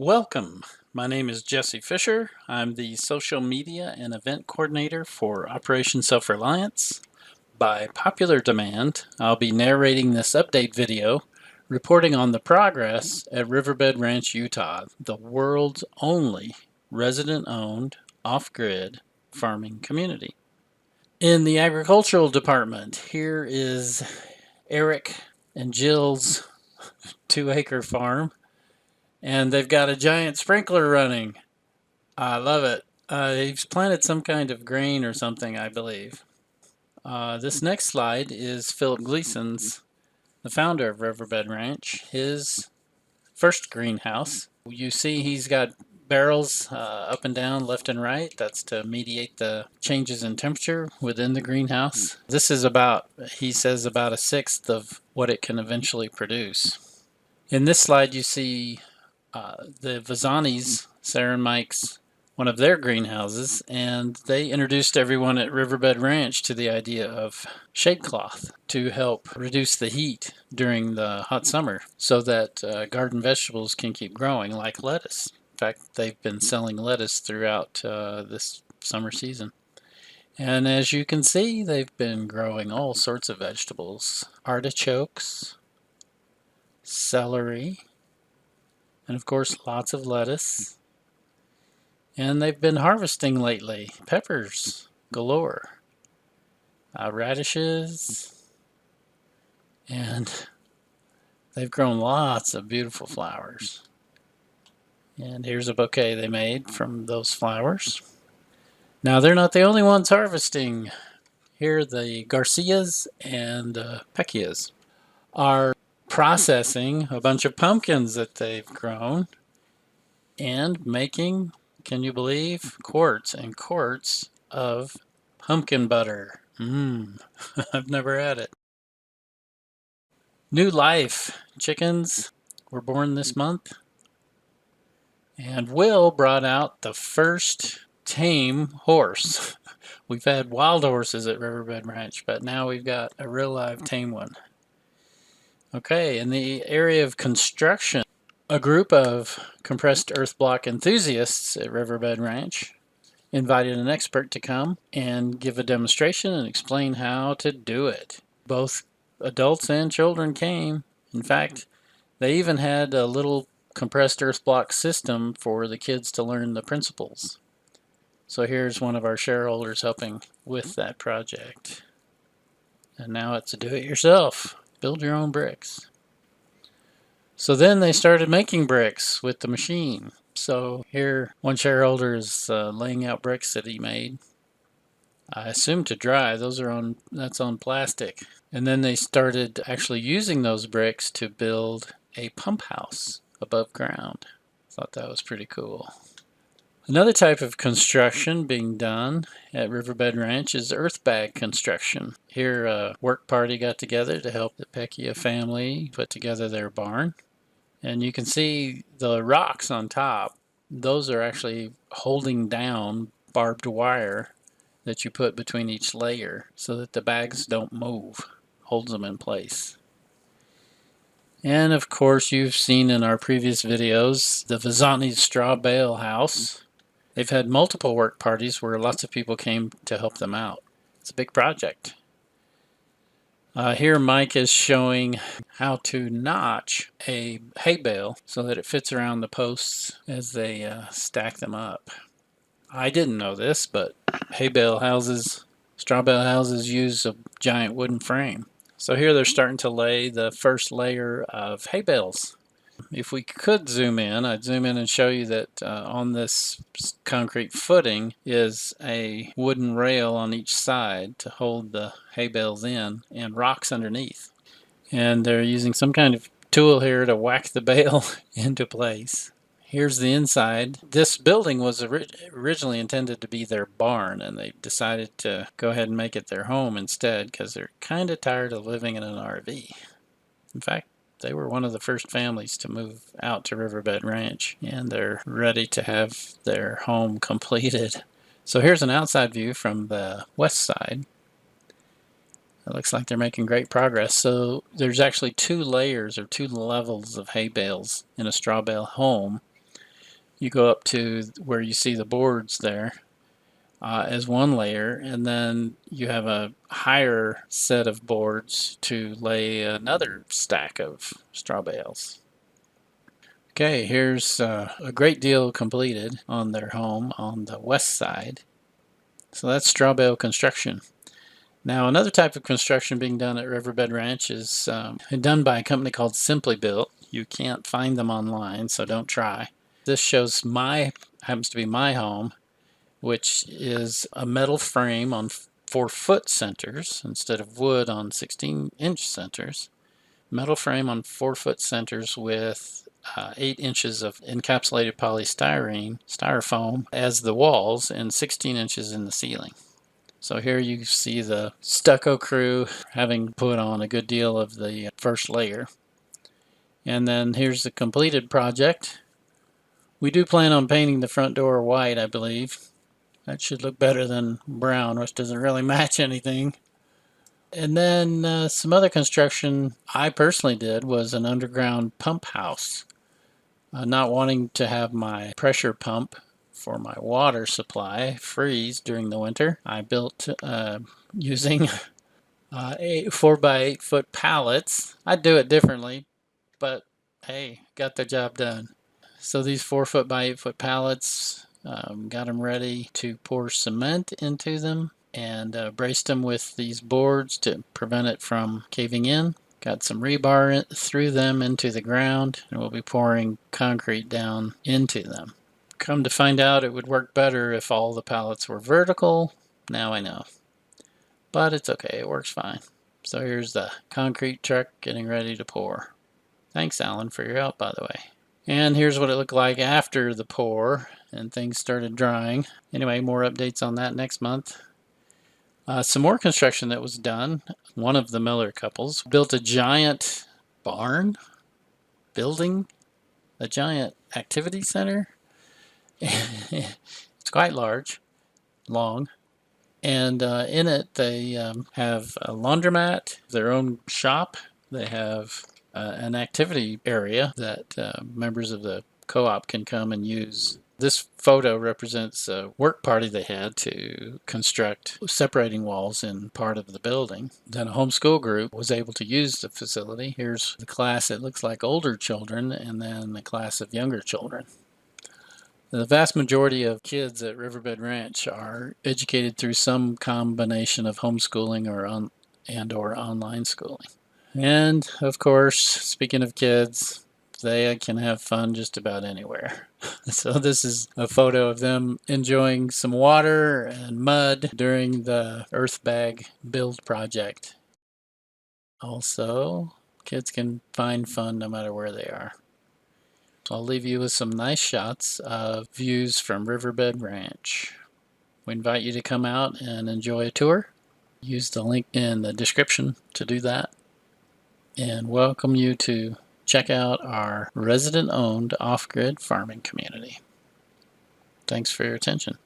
Welcome. My name is Jesse Fisher. I'm the social media and event coordinator for Operation Self-Reliance. By popular demand, I'll be narrating this update video, reporting on the progress at Riverbed Ranch, Utah, the world's only resident-owned, off-grid farming community. In the agricultural department, here is Eric and Jill's 2-acre farm. And they've got a giant sprinkler running. I love it. He's planted some kind of grain or something, I believe. This next slide is Philip Gleason's, the founder of Riverbed Ranch, his first greenhouse. You see he's got barrels up and down, left and right. That's to mediate the changes in temperature within the greenhouse. This is about, he says, about a sixth of what it can eventually produce. In this slide you see the Vazanis, Sarah and Mike's, one of their greenhouses, and they introduced everyone at Riverbed Ranch to the idea of shade cloth to help reduce the heat during the hot summer so that garden vegetables can keep growing, like lettuce. In fact, they've been selling lettuce throughout this summer season. And as you can see, they've been growing all sorts of vegetables: artichokes, celery, and of course lots of lettuce. And they've been harvesting lately peppers galore, radishes, and they've grown lots of beautiful flowers. And here's a bouquet they made from those flowers. Now they're not the only ones harvesting. Here the Garcias and Pecchias are processing a bunch of pumpkins that they've grown and making, can you believe, quarts and quarts of pumpkin butter. I've never had it. New life. Chickens were born this month. And Will brought out the first tame horse. We've had wild horses at Riverbed Ranch, but now we've got a real live tame one. Okay, in the area of construction, a group of compressed earth block enthusiasts at Riverbed Ranch invited an expert to come and give a demonstration and explain how to do it. Both adults and children came. In fact, they even had a little compressed earth block system for the kids to learn the principles. So here's one of our shareholders helping with that project. And now it's a do-it-yourself. Build your own bricks. So then they started making bricks with the machine. So here one shareholder is laying out bricks that he made. I assume to dry. That's on plastic. And then they started actually using those bricks to build a pump house above ground. Thought that was pretty cool. Another type of construction being done at Riverbed Ranch is earth bag construction. Here a work party got together to help the Pecchia family put together their barn. And you can see the rocks on top. Those are actually holding down barbed wire that you put between each layer so that the bags don't move. Holds them in place. And of course you've seen in our previous videos the Vazani's straw bale house. They've had multiple work parties where lots of people came to help them out. It's a big project. Here Mike is showing how to notch a hay bale so that it fits around the posts as they stack them up. I didn't know this, but hay bale houses, straw bale houses use a giant wooden frame. So here they're starting to lay the first layer of hay bales. If we could zoom in, I'd zoom in and show you that on this concrete footing is a wooden rail on each side to hold the hay bales in and rocks underneath. And they're using some kind of tool here to whack the bale into place. Here's the inside. This building was originally intended to be their barn, and they decided to go ahead and make it their home instead because they're kind of tired of living in an RV. In fact, they were one of the first families to move out to Riverbed Ranch, and they're ready to have their home completed. So here's an outside view from the west side. It looks like they're making great progress. So there's actually two layers or two levels of hay bales in a straw bale home. You go up to where you see the boards there as one layer, and then you have a higher set of boards to lay another stack of straw bales. Okay, here's a great deal completed on their home on the west side. So that's straw bale construction. Now, another type of construction being done at Riverbed Ranch is done by a company called Simply Built. You can't find them online, so don't try. This shows happens to be my home, which is a metal frame on 4-foot centers instead of wood on 16-inch centers. Metal frame on 4-foot centers with 8 inches of encapsulated styrofoam as the walls and 16 inches in the ceiling. So here you see the stucco crew having put on a good deal of the first layer. And then here's the completed project. We do plan on painting the front door white, I believe. That should look better than brown, which doesn't really match anything. And then some other construction I personally did was an underground pump house. Not wanting to have my pressure pump for my water supply freeze during the winter, I built using 4x8 foot pallets. I'd do it differently, but hey, got the job done. So these 4-foot by 8-foot pallets, got them ready to pour cement into them and braced them with these boards to prevent it from caving in. Got some rebar through them into the ground, and we'll be pouring concrete down into them. Come to find out, it would work better if all the pallets were vertical. Now I know. But it's okay, it works fine. So here's the concrete truck getting ready to pour. Thanks, Alan, for your help, by the way. And here's what it looked like after the pour and things started drying. Anyway, more updates on that next month. Some more construction that was done. One of the Miller couples built a giant building, a giant activity center. It's quite long. And in it, they have a laundromat, their own shop. They have an activity area that members of the co-op can come and use. This photo represents a work party they had to construct separating walls in part of the building. Then a homeschool group was able to use the facility. Here's the class, it looks like older children, and then a class of younger children. The vast majority of kids at Riverbed Ranch are educated through some combination of homeschooling or online schooling. And of course, speaking of kids, they can have fun just about anywhere. So this is a photo of them enjoying some water and mud during the earth bag build project. Also, kids can find fun no matter where they are. I'll leave you with some nice shots of views from Riverbed Ranch. We invite you to come out and enjoy a tour. Use the link in the description to do that. And welcome you to check out our resident-owned off-grid farming community. Thanks for your attention.